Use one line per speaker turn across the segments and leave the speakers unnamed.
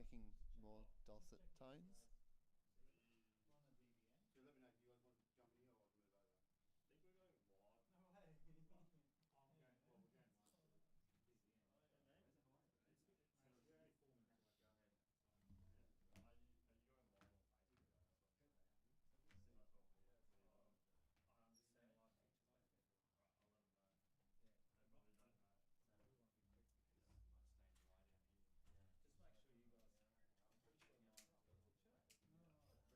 checking more dulcet tones.
So let me know if you guys want to jump in here or to move over.
I think we're going live.
No way. We're going live to BBN.
So we're only 4 minutes away.
Go ahead.
Yeah. Are you going live on Facebook though? That's what I'm saying. I'm just sending live pictures to people. Right, I'll let them know.
Yeah.
They probably don't know.
So I really want to be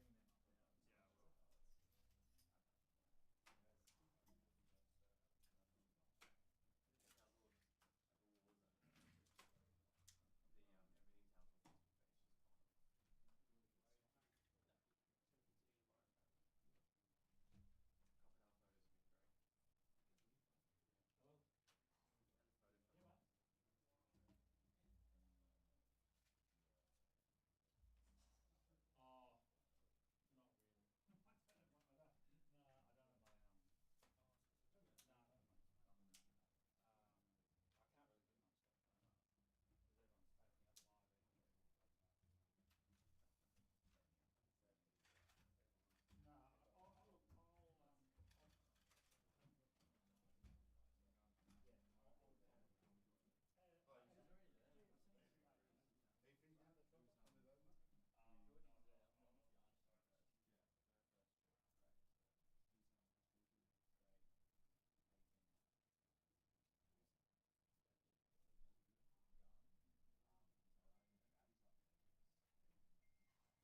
quick because I'm staying dry down here.
Yeah.
Just make sure you guys. I'm pretty sure Mike's got all the trackers. But bring them up.
Yeah, I will.
Everything's held on Facebook page, just fine. Crocodile photos have been great.
Hello. Yeah, mate. Oh, not really. I don't have my, I don't, no, I don't have my, no, I don't have my thumb in it. I can't really do much stuff though, because everyone's taking up live anyway. No, I'll look, yeah, I'll look on.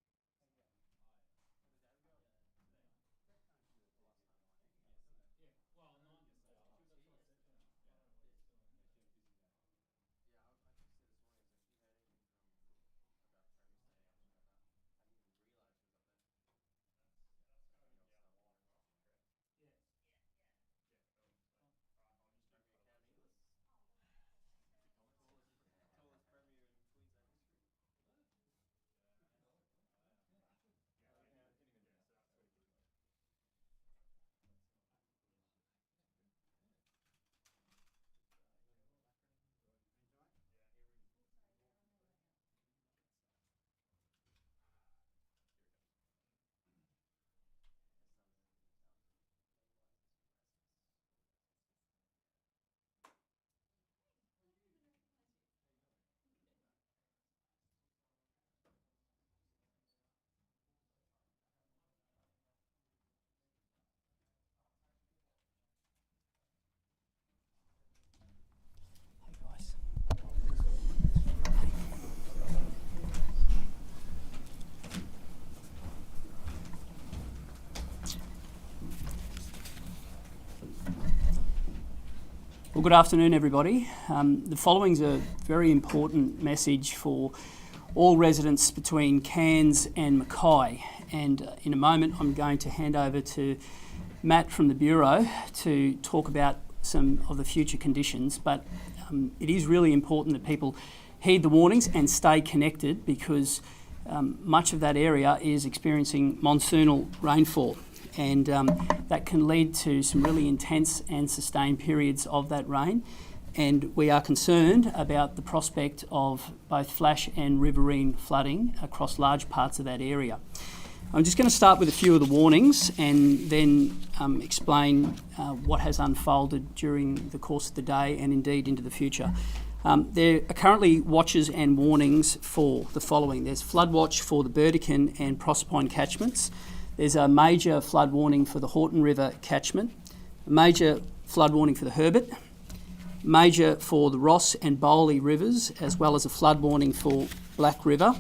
Oh, he's already there.
Yeah, send us some dates, mate.
Are you finishing up the shop? I'll move over.
No, yeah, sorry.
Yeah. Great. Was Abigail? Great time to do the last time one anyway, wasn't it?
Yeah, well, not yesterday, that's what I said to her. I don't know what she's doing.
Yeah, she had a busy day. Yeah, I texted her this morning. I was like, have you heard anything from about Premier staying up? She's like, I didn't even realise she was up there.
That's going
Maybe I'll
out
start
live,
looking
right?
across the trip.
Yeah. Yeah, cool. Sweet. Alright, I'll just do
Premier
photo
Crown
ops.
Inglis, tallest Premier in Queensland history.
Yeah, man. Oh, yeah. Yeah,
Any
yeah,
minute
yeah,
now.
so that's all good.
Been tonight?
Yeah.
Every Here it comes. As some of the mobilises for presence.
I didn't even recognise you.
How you doing?
Hey guys. Well, good afternoon, everybody. The following is a very important message for all residents between Cairns and Mackay. And in a moment, I'm going to hand over to Matt from the Bureau to talk about some of the future conditions. But it is really important that people heed the warnings and stay connected because much of that area is experiencing monsoonal rainfall. And that can lead to some really intense and sustained periods of that rain. And we are concerned about the prospect of both flash and riverine flooding across large parts of that area. I'm just going to start with a few of the warnings and then explain what has unfolded during the course of the day and indeed into the future. There are currently watches and warnings for the following. There's flood watch for the Burdekin and Proserpine catchments. There's a major flood warning for the Horton River catchment, a major flood warning for the Herbert, major for the Ross and Bowley rivers, as well as a flood warning for Black River,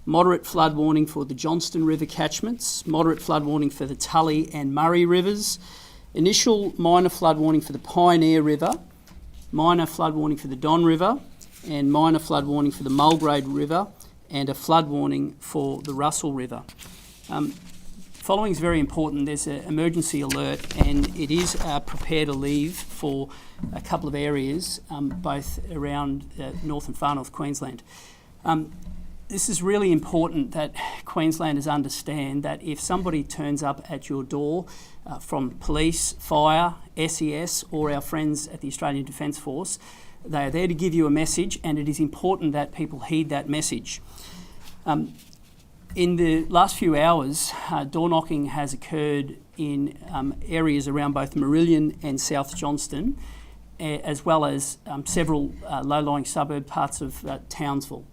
moderate flood warning for the Johnston River catchments, moderate flood warning for the Tully and Murray rivers, initial minor flood warning for the Pioneer River, minor flood warning for the Don River, and minor flood warning for the Mulgrave River, and a flood warning for the Russell River. Following is very important. There's an emergency alert and it is prepare to leave for a couple of areas, both around North and Far North Queensland. This is really important that Queenslanders understand that if somebody turns up at your door from police, fire, SES or our friends at the Australian Defence Force, They are there to give you a message, and it is important that people heed that message. In the last few hours, door knocking has occurred in areas around both Marillion and South Johnston, as well as several low-lying suburb parts of Townsville.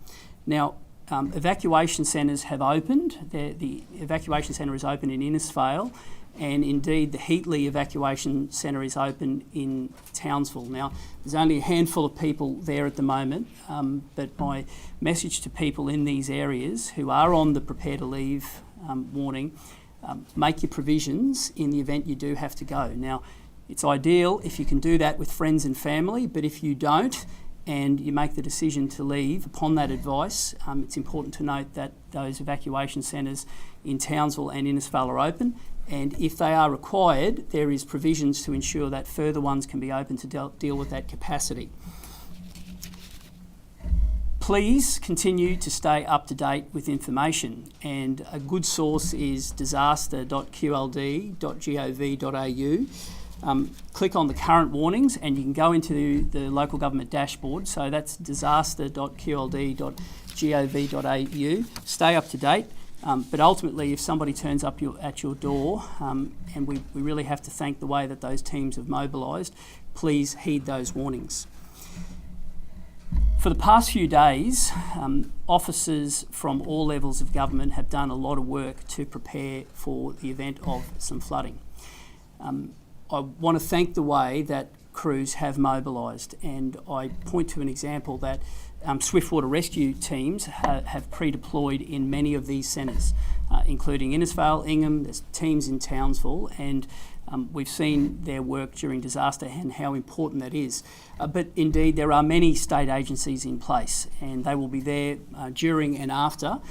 Now, evacuation centres have opened. The evacuation centre is open in Innisfail, and indeed the Heatley evacuation centre is open in Townsville. Now, there's only a handful of people there at the moment, but my message to people in these areas who are on the prepare to leave warning, make your provisions in the event you do have to go. Now, it's ideal if you can do that with friends and family, but if you don't and you make the decision to leave upon that advice, it's important to note that those evacuation centres in Townsville and Innisfail are open, and if they are required, there is provisions to ensure that further ones can be open to deal with that capacity. Please continue to stay up to date with information, and a good source is disaster.qld.gov.au. Click on the current warnings and you can go into the local government dashboard. So that's disaster.qld.gov.au. Stay up to date, but ultimately if somebody turns up at your door, and we really have to thank the way that those teams have mobilised, please heed those warnings. For the past few days, officers from all levels of government have done a lot of work to prepare for the event of some flooding. I want to thank the way that crews have mobilised, and I point to an example that swiftwater rescue teams have pre-deployed in many of these centres, including Innisfail, Ingham, there's teams in Townsville, and we've seen their work during disaster and how important that is. But indeed, there are many state agencies in place, and they will be there during and after.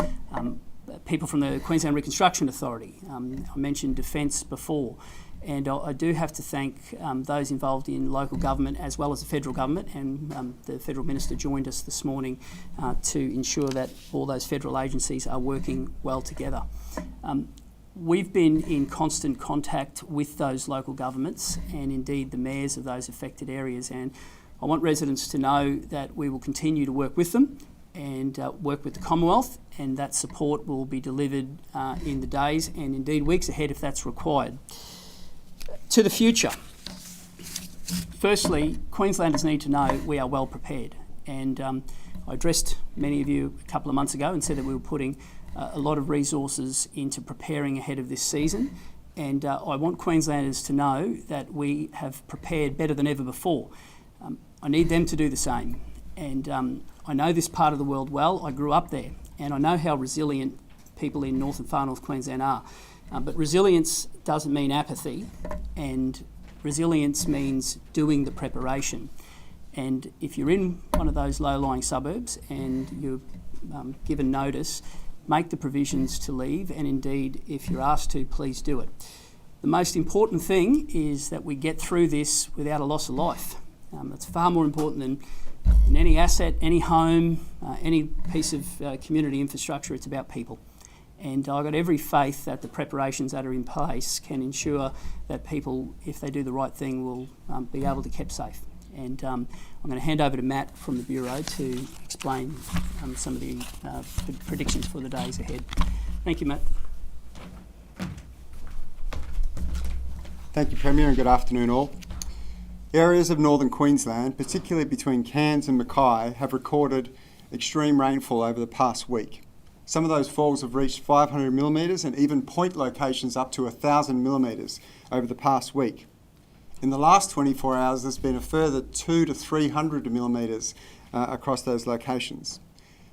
People from the Queensland Reconstruction Authority, I mentioned Defence before, and I do have to thank those involved in local government as well as the federal government, and the Federal Minister joined us this morning to ensure that all those federal agencies are working well together. We've been in constant contact with those local governments and indeed the mayors of those affected areas, and I want residents to know that we will continue to work with them and work with the Commonwealth, and that support will be delivered in the days and indeed weeks ahead if that's required. To the future. Firstly, Queenslanders need to know we are well prepared, and I addressed many of you a couple of months ago and said that we were putting a lot of resources into preparing ahead of this season, and I want Queenslanders to know that we have prepared better than ever before. I need them to do the same, and I know this part of the world well. I grew up there, and I know how resilient people in North and Far North Queensland are. But resilience doesn't mean apathy, and resilience means doing the preparation. And if you're in one of those low-lying suburbs and you're given notice, make the provisions to leave, and indeed, if you're asked to, please do it. The most important thing is that we get through this without a loss of life. It's far more important than any asset, any home, any piece of community infrastructure. It's about people. And I've got every faith that the preparations that are in place can ensure that people, if they do the right thing, will be able to be kept safe. And I'm going to hand over to Matt from the Bureau to explain some of the predictions for the days ahead. Thank you, Matt.
Thank you, Premier, and good afternoon all. Areas of northern Queensland, particularly between Cairns and Mackay, have recorded extreme rainfall over the past week. Some of those falls have reached 500 millimetres and even point locations up to 1,000 millimetres over the past week. In the last 24 hours, there's been a further 200 to 300 millimetres across those locations.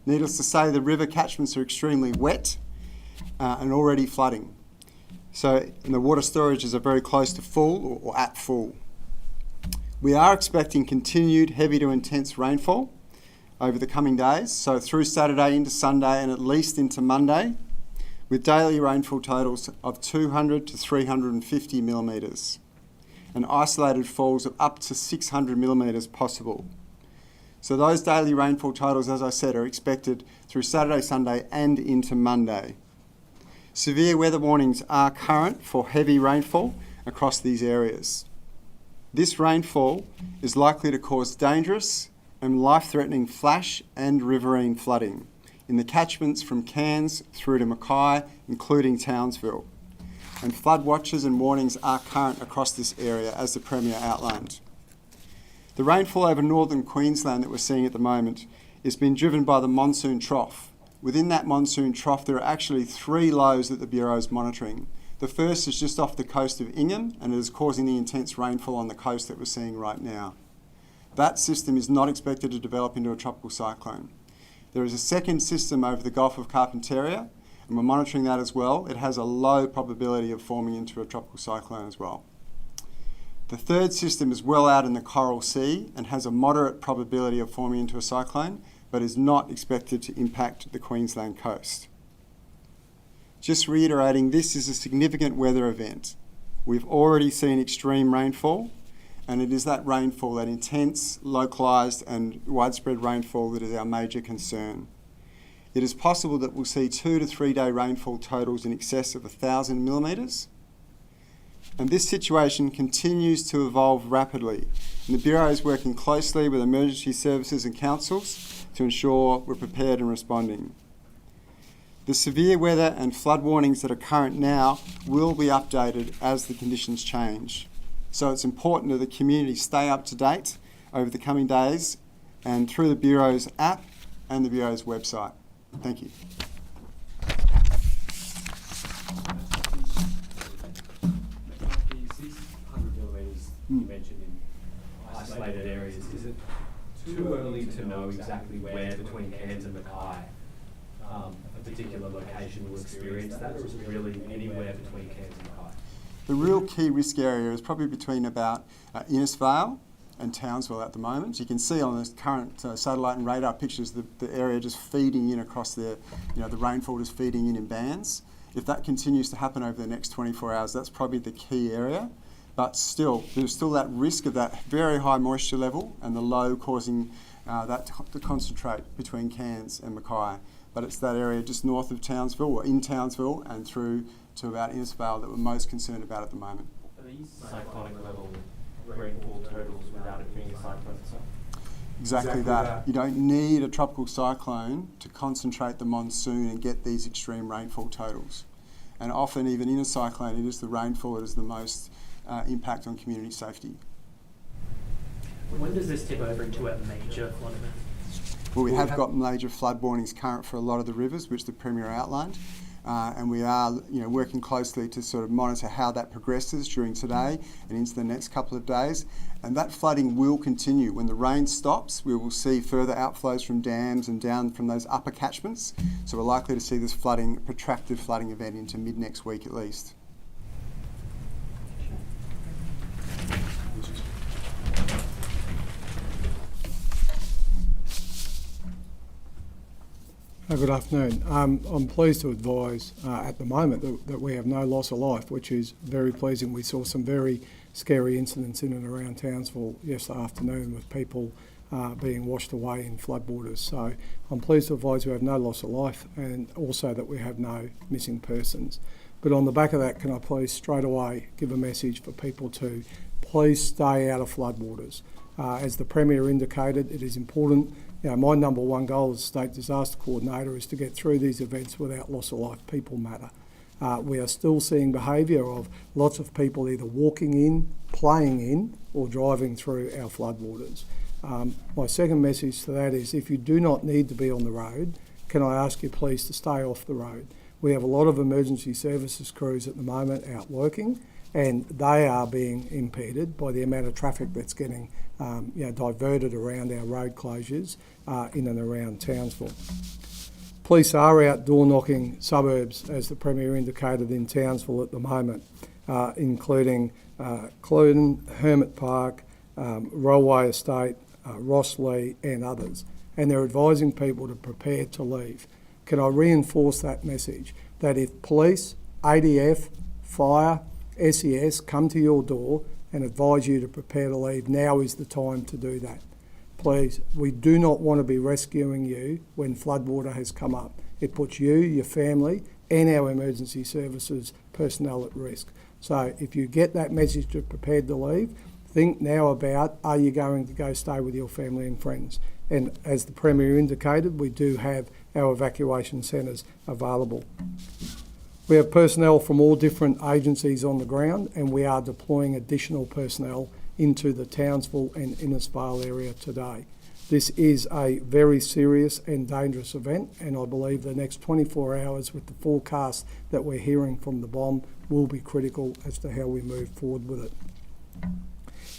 Needless to say, the river catchments are extremely wet and already flooding. So and the water storages are very close to full or at full. We are expecting continued heavy to intense rainfall over the coming days, so through Saturday into Sunday and at least into Monday, with daily rainfall totals of 200 to 350 millimetres and isolated falls of up to 600 millimetres possible. So those daily rainfall totals, as I said, are expected through Saturday, Sunday and into Monday. Severe weather warnings are current for heavy rainfall across these areas. This rainfall is likely to cause dangerous and life-threatening flash and riverine flooding in the catchments from Cairns through to Mackay, including Townsville. And flood watches and warnings are current across this area, as the Premier outlined. The rainfall over northern Queensland that we're seeing at the moment is being driven by the monsoon trough. Within that monsoon trough, there are actually 3 lows that the Bureau is monitoring. The first is just off the coast of Ingham, and it is causing the intense rainfall on the coast that we're seeing right now. That system is not expected to develop into a tropical cyclone. There is a second system over the Gulf of Carpentaria, and we're monitoring that as well. It has a low probability of forming into a tropical cyclone as well. The third system is well out in the Coral Sea and has a moderate probability of forming into a cyclone, but is not expected to impact the Queensland coast. Just reiterating, this is a significant weather event. We've already seen extreme rainfall, and it is that rainfall, that intense, localised and widespread rainfall, that is our major concern. It is possible that we'll see 2 to 3 day rainfall totals in excess of 1,000 millimetres. And this situation continues to evolve rapidly. And the Bureau is working closely with emergency services and councils to ensure we're prepared and responding. The severe weather and flood warnings that are current now will be updated as the conditions change. So it's important that the community stay up to date over the coming days and through the Bureau's app and the Bureau's website. Thank you.
These 600 millimetres you mentioned in isolated areas, is it too early to know exactly where between Cairns and Mackay a particular location will experience that, or is it really anywhere between Cairns and Mackay?
The real key risk area is probably between about Innisfail and Townsville at the moment. You can see on the current satellite and radar pictures the area just feeding in across the rainfall just feeding in bands. If that continues to happen over the next 24 hours, that's probably the key area. But still, there's still that risk of that very high moisture level and the low causing that to concentrate between Cairns and Mackay. But it's that area just north of Townsville, or in Townsville, and through to about Innisfail that we're most concerned about at the moment.
Are these cyclonic level rainfall totals without it being a cyclone?
Exactly that. You don't need a tropical cyclone to concentrate the monsoon and get these extreme rainfall totals. And often, even in a cyclone, it is the rainfall that is the most impact on community safety.
When does this tip over into a major flood event?
Well, we have got major flood warnings current for a lot of the rivers, which the Premier outlined. And we are working closely to sort of monitor how that progresses during today and into the next couple of days. And that flooding will continue. When the rain stops, we will see further outflows from dams and down from those upper catchments. So we're likely to see this flooding, protracted flooding event into mid next week at least.
Good afternoon. I'm pleased to advise at the moment that we have no loss of life, which is very pleasing. We saw some very scary incidents in and around Townsville yesterday afternoon with people being washed away in floodwaters. So I'm pleased to advise we have no loss of life and also that we have no missing persons. But on the back of that, can I please straight away give a message for people to please stay out of floodwaters. As the Premier indicated, it is important. My number one goal as State Disaster Coordinator is to get through these events without loss of life. People matter. We are still seeing behaviour of lots of people either walking in, playing in, or driving through our floodwaters. My second message to that is if you do not need to be on the road, can I ask you please to stay off the road? We have a lot of emergency services crews at the moment out working, and they are being impeded by the amount of traffic that's getting diverted around our road closures in and around Townsville. Police are out door knocking suburbs, as the Premier indicated, in Townsville at the moment, including Cluden, Hermit Park, Railway Estate, Rosslea and others. And they're advising people to prepare to leave. Can I reinforce that message that if police, ADF, fire, SES come to your door and advise you to prepare to leave, now is the time to do that. Please, we do not want to be rescuing you when floodwater has come up. It puts you, your family and our emergency services personnel at risk. So if you get that message to prepare to leave, think now about, are you going to go stay with your family and friends? And as the Premier indicated, we do have our evacuation centres available. We have personnel from all different agencies on the ground, and we are deploying additional personnel into the Townsville and Innisfail area today. This is a very serious and dangerous event, and I believe the next 24 hours with the forecast that we're hearing from the bomb will be critical as to how we move forward with it.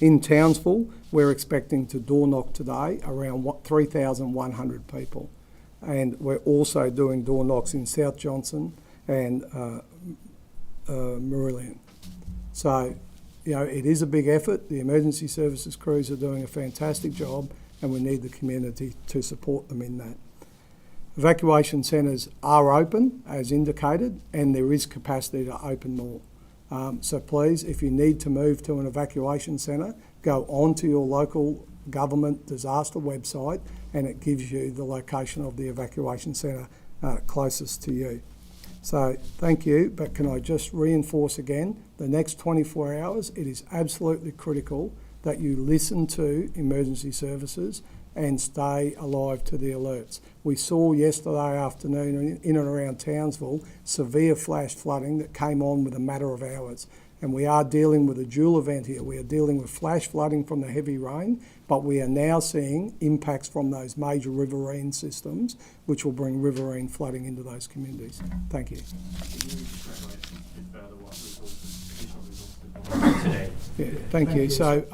In Townsville, we're expecting to door knock today around 3,100 people, and we're also doing door knocks in South Johnson and Marillion. So, you know, it is a big effort. The emergency services crews are doing a fantastic job, and we need the community to support them in that. Evacuation centres are open, as indicated, and there is capacity to open more. So please, if you need to move to an evacuation centre, go onto your local government disaster website, and it gives you the location of the evacuation centre closest to you. So thank you, but can I just reinforce again, the next 24 hours, it is absolutely critical that you listen to emergency services and stay alive to the alerts. We saw yesterday afternoon in and around Townsville severe flash flooding that came on with a matter of hours. And we are dealing with a dual event here. We are dealing with flash flooding from the heavy rain, but we are now seeing impacts from those major riverine systems, which will bring riverine flooding into those communities. Thank you.
Today.
Yeah, thank you. So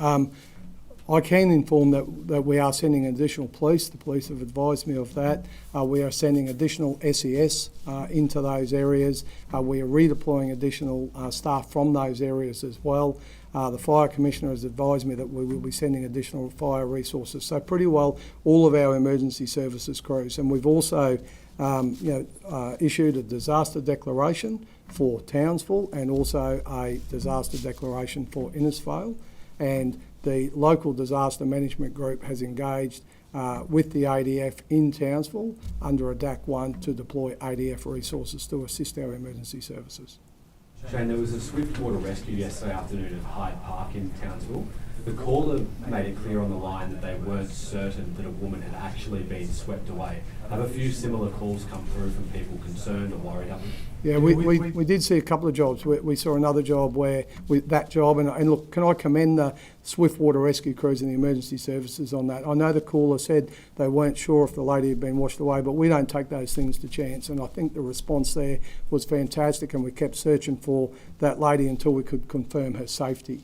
I can inform that we are sending additional police. The police have advised me of that. We are sending additional SES into those areas. We are redeploying additional staff from those areas as well. The Fire Commissioner has advised me that we will be sending additional fire resources. So pretty well all of our emergency services crews. And we've also issued a disaster declaration for Townsville and also a disaster declaration for Innisfail. And the local disaster management group has engaged with the ADF in Townsville under a DAC 1 to deploy ADF resources to assist our emergency services.
Shane, there was a swift water rescue yesterday afternoon at Hyde Park in Townsville. The caller made it clear on the line that they weren't certain that a woman had actually been swept away. Have a few similar calls come through from people concerned or worried about it?
Yeah, we did see a couple of jobs. We saw another job where that job, and look, can I commend the swift water rescue crews and the emergency services on that? I know the caller said they weren't sure if the lady had been washed away, but we don't take those things to chance, and I think the response there was fantastic, and we kept searching for that lady until we could confirm her safety.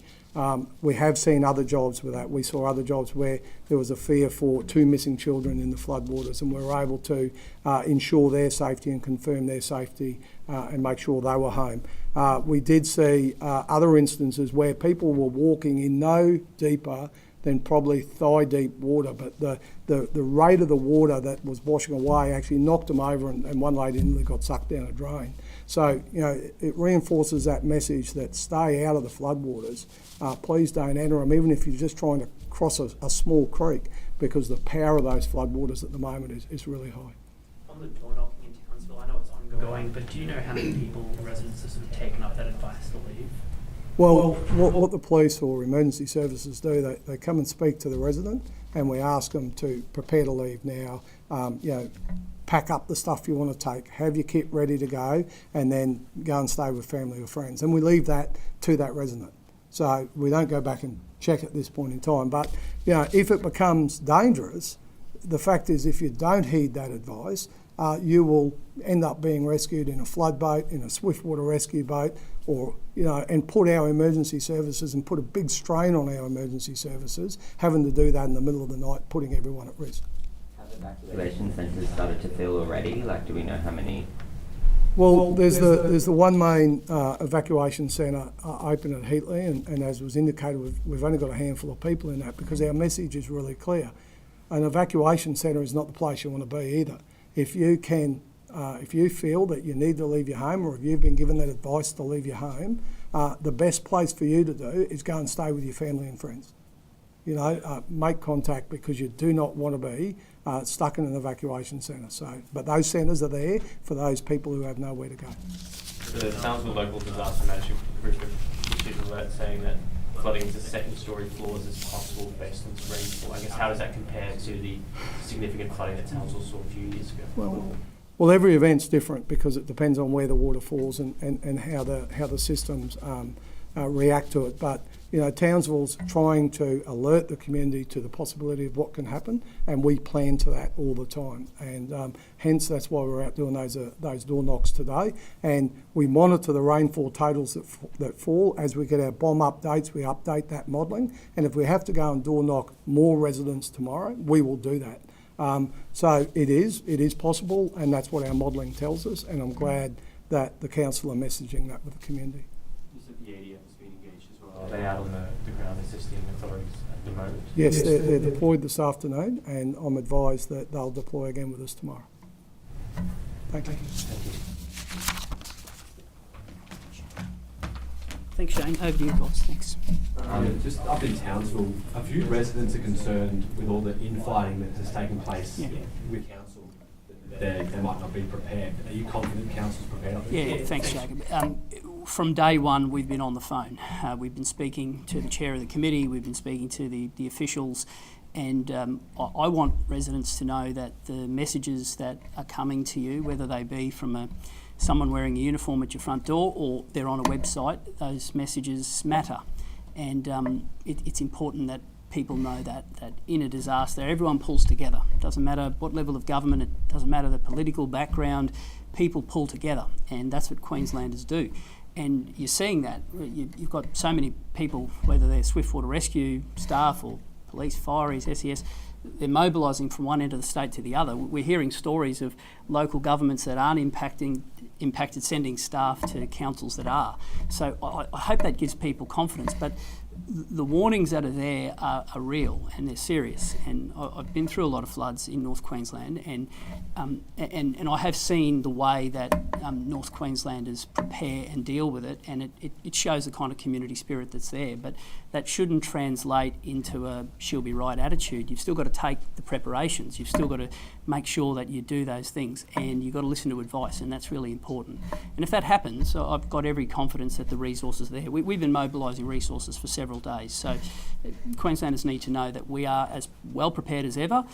We have seen other jobs with that. We saw other jobs where there was a fear for 2 missing children in the floodwaters, and we were able to ensure their safety and confirm their safety and make sure they were home. We did see other instances where people were walking in no deeper than probably thigh-deep water, but the rate of the water that was washing away actually knocked them over, and one lady nearly got sucked down a drain. So, you know, it reinforces that message that stay out of the floodwaters. Please don't enter them, even if you're just trying to cross a small creek, because the power of those floodwaters at the moment is really high.
On the door knocking in Townsville, I know it's ongoing, but do you know how many people, residents, have sort of taken up that advice to leave?
Well, what the police or emergency services do, they come and speak to the resident, and we ask them to prepare to leave now. Pack up the stuff you want to take, have your kit ready to go, and then go and stay with family or friends. And we leave that to that resident. So we don't go back and check at this point in time. But, you know, if it becomes dangerous, the fact is if you don't heed that advice, you will end up being rescued in a flood boat, in a swift water rescue boat, or, you know, and put our emergency services and put a big strain on our emergency services, having to do that in the middle of the night, putting everyone at risk.
Have evacuation centres started to fill already? Like, do we know how many?
Well, there's the one main evacuation centre open at Heatley, and as was indicated, we've only got a handful of people in that because our message is really clear. An evacuation centre is not the place you want to be either. If you feel that you need to leave your home, or if you've been given that advice to leave your home, the best place for you to do is go and stay with your family and friends. You know, make contact, because you do not want to be stuck in an evacuation centre. So, but those centres are there for those people who have nowhere to go.
The Townsville local disaster management group issued an alert saying that
flooding into second-story floors as possible based on some rainfall. I guess how does that compare to the significant flooding that Townsville saw a few years ago?
Well, every event's different because it depends on where the water falls and how the systems react to it. But Townsville's trying to alert the community to the possibility of what can happen, and we plan to that all the time. And hence, that's why we're out doing those door knocks today. And we monitor the rainfall totals that fall. As we get our BOM updates, we update that modelling. And if we have to go and door knock more residents tomorrow, we will do that. So it is possible, and that's what our modelling tells us. And I'm glad that the council are messaging that with the community.
Is it the ADF has been engaged as well? Are they out on the ground assisting authorities at the moment?
Yes, they're deployed this afternoon, and I'm advised that they'll deploy again with us tomorrow. Thank you.
Thanks, Shane. Over to you, guys. Thanks.
Just up in Townsville, a few residents are concerned with all the inflooding that has taken place with council. They might not be prepared. Are you confident council's prepared?
Yeah, thanks, Jacob. From day one, we've been on the phone. We've been speaking to the chair of the committee. We've been speaking to the officials. And I want residents to know that the messages that are coming to you, whether they be from someone wearing a uniform at your front door or they're on a website, those messages matter. And it's important that people know that in a disaster, everyone pulls together. It doesn't matter what level of government, it doesn't matter the political background, people pull together. And that's what Queenslanders do. And you're seeing that. You've got so many people, whether they're Swiftwater Rescue staff or police, fireys, SES, they're mobilising from one end of the state to the other. We're hearing stories of local governments that aren't impacted sending staff to councils that are. So I hope that gives people confidence. But the warnings that are there are real and they're serious. And I've been through a lot of floods in North Queensland, and I have seen the way that North Queenslanders prepare and deal with it, and it shows the kind of community spirit that's there. But that shouldn't translate into a she'll be right attitude. You've still got to take the preparations. You've still got to make sure that you do those things, and you've got to listen to advice, and that's really important. And if that happens, I've got every confidence that the resources are there. We've been mobilising resources for several days, so Queenslanders need to know that we are as well prepared as ever.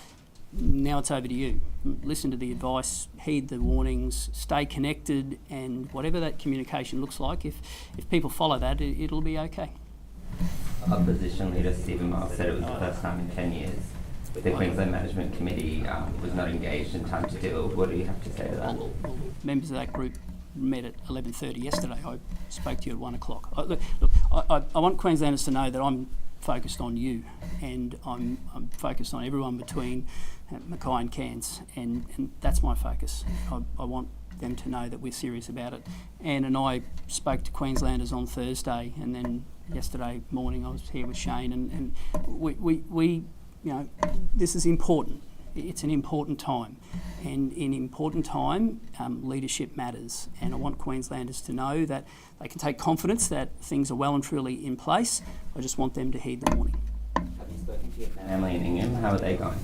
Now it's over to you. Listen to the advice, heed the warnings, stay connected, and whatever that communication looks like, if people follow that, it'll be okay.
Opposition leader Stephen Miles said it was the first time in 10 years the Queensland Management Committee was not engaged in time to deal. What do you have to say to that?
Well, members of that group met at 11:30 yesterday. I spoke to you at 1 o'clock. Look, I want Queenslanders to know that I'm focused on you, and I'm focused on everyone between Mackay and Cairns, and that's my focus. I want them to know that we're serious about it. Anne and I spoke to Queenslanders on Thursday, and then yesterday morning I was here with Shane, and we this is important. It's an important time, and in important time, leadership matters. And I want Queenslanders to know that they can take confidence that things are well and truly in place. I just want them to heed the warning.
Have you spoken to your family in Ingham? How are they going?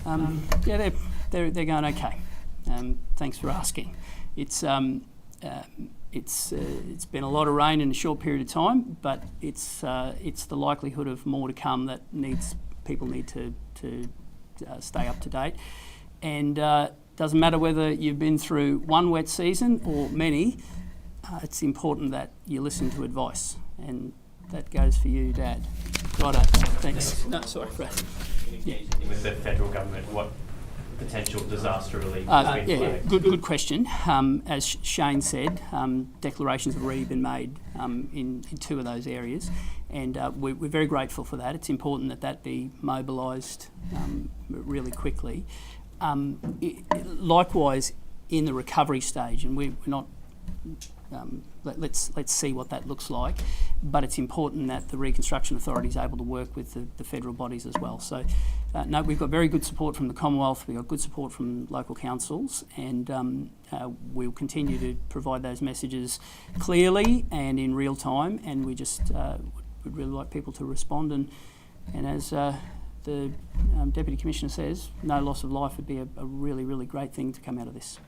Yeah, they're going okay. Thanks for asking. It's been a lot of rain in a short period of time, but it's the likelihood of more to come that people need to stay up to date. And doesn't matter whether you've been through one wet season or many, it's important that you listen to advice, and that goes for you, Dad. Righto, thanks. No, sorry, Brad.
Engaging with the federal government, what potential disaster relief has been flagged?
Good question. As Shane said, declarations have already been made in two of those areas, and we're very grateful for that. It's important that be mobilised really quickly. Likewise, in the recovery stage, and we're not. Let's see what that looks like, but it's important that the Reconstruction Authority is able to work with the federal bodies as well. So, no, we've got very good support from the Commonwealth. We've got good support from local councils, and we'll continue to provide those messages clearly and in real time. And we just would really like people to respond. And as the Deputy Commissioner says, no loss of life would be a really, really great thing to come out of this.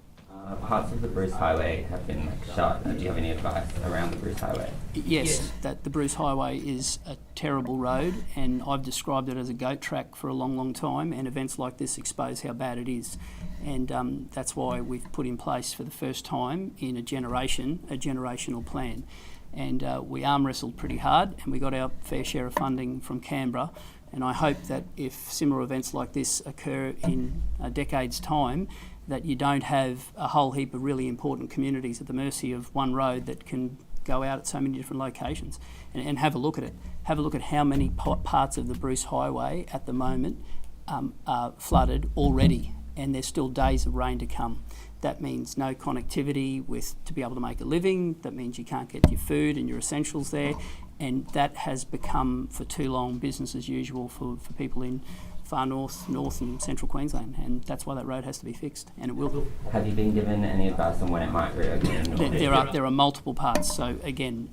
Parts of the Bruce Highway have been shut. Do you have any advice around the Bruce Highway?
Yes, that the Bruce Highway is a terrible road, and I've described it as a goat track for a long, long time, and events like this expose how bad it is. And that's why we've put in place for the first time in a generational plan. And we arm wrestled pretty hard, and we got our fair share of funding from Canberra. And I hope that if similar events like this occur in a decade's time, that you don't have a whole heap of really important communities at the mercy of one road that can go out at so many different locations. And have a look at it. Have a look at how many parts of the Bruce Highway at the moment are flooded already, and there's still days of rain to come. That means no connectivity to be able to make a living. That means you can't get your food and your essentials there. And that has become, for too long, business as usual for people in far north and central Queensland. And that's why that road has to be fixed, and it will.
Have you been given any advice on when it might reopen?
There are multiple parts. So again,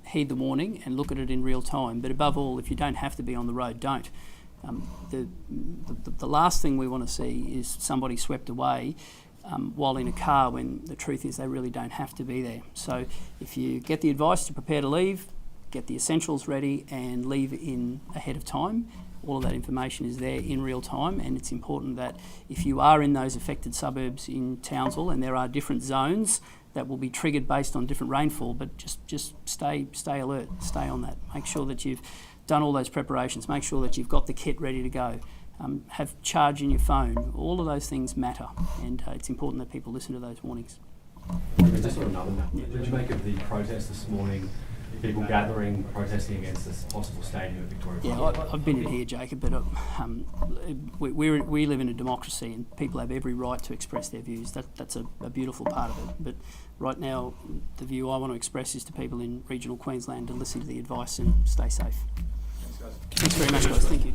heed the warning and look at it in real time. But above all, if you don't have to be on the road, don't. The last thing we want to see is somebody swept away while in a car, when the truth is they really don't have to be there. So if you get the advice to prepare to leave, get the essentials ready and leave in ahead of time. All of that information is there in real time, and it's important that if you are in those affected suburbs in Townsville, and there are different zones that will be triggered based on different rainfall, but just stay alert, stay on that. Make sure that you've done all those preparations, make sure that you've got the kit ready to go. Have charge in your phone. All of those things matter, and it's important that people listen to those warnings.
Just on another note, what did you make of the protest this morning? People gathering, protesting against this possible stadium at Victoria Park?
Yeah, I've been in here, Jacob, but we live in a democracy, and people have every right to express their views. That's a beautiful part of it. But right now, the view I want to express is to people in regional Queensland to listen to the advice and stay safe.
Thanks, guys.
Thanks very much, guys. Thank you.